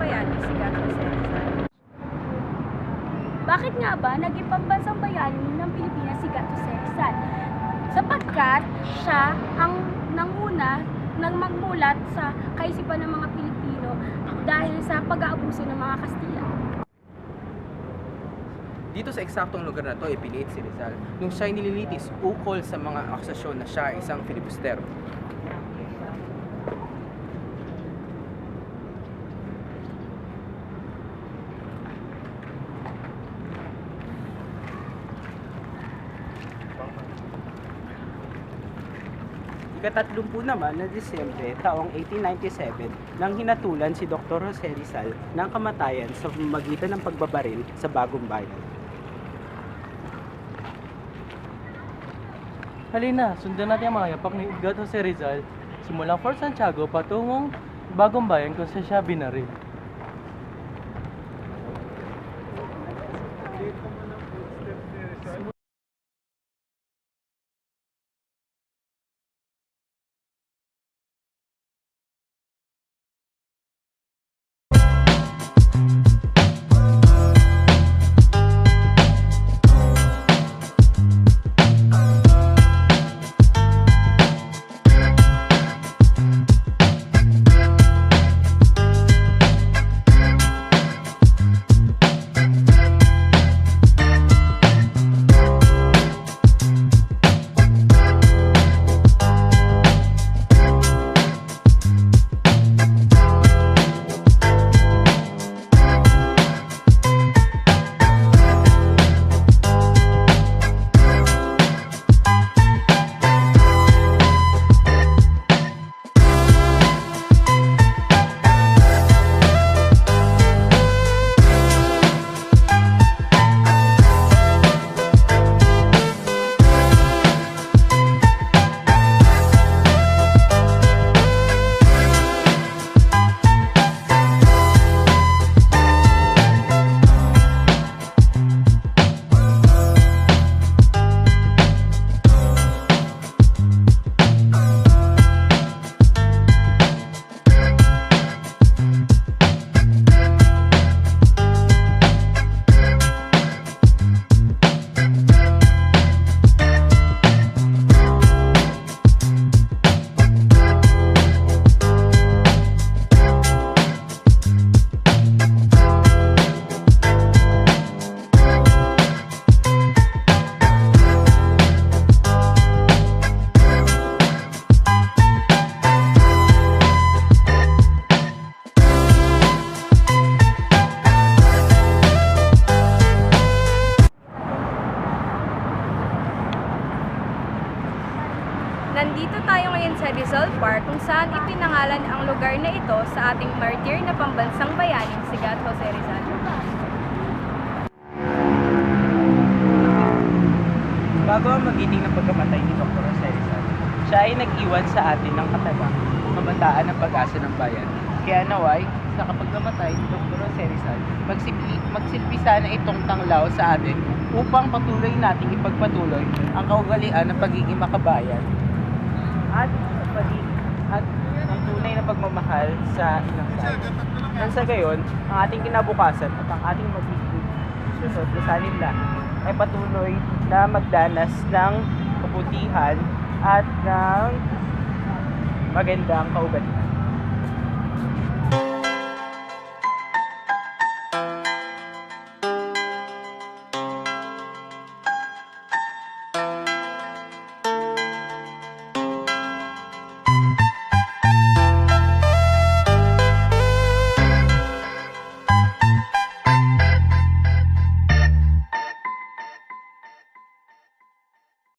bayani si Gat Jose Rizal. Bakit nga ba naging pambansang bayani ng Pilipinas si Gat Jose Rizal? Sapagkat siya ang nanguna nang magmulat sa kaisipan ng mga Pilipino dahil sa pag-aabuso ng mga Kastila. Dito sa eksaktong lugar na to, ipiniit si Rizal nung siya'y nililitis ukol sa mga akusasyon na siya ay isang filibustero. Ika-30 naman na Disyembre taong 1897 nang hinatulan si Dr. Jose Rizal ng kamatayan sa pamamagitan ng pagbabaril sa Bagong Bayan. Halina, sundan natin ang mga yapak ni Gat Jose Rizal simulang Fort Santiago patungong Bagong Bayan kung saan siya binaril. Nandito tayo ngayon sa Rizal Park kung saan ipinangalan ang lugar na ito sa ating martir na pambansang bayani si Gat Jose Rizal. Bago ang magiting ng pagkamatay ni Dr. Jose Rizal, siya ay nag-iwan sa atin ng katabang kabataan ng pag-asa ng bayan. Kaya naway, sa kapagkamatay ni Dr. Jose Rizal, magsilbi sana itong tanglaw sa atin upang patuloy nating ipagpatuloy ang kaugalian ng pagiging makabayan at ang tunay na pagmamahal sa inang bayan. Nang sa gayon, ang ating kinabukasan at ang ating magiging susunod na salinlahi ay patuloy na magdanas ng kabutihan at ng magandang kaugalian.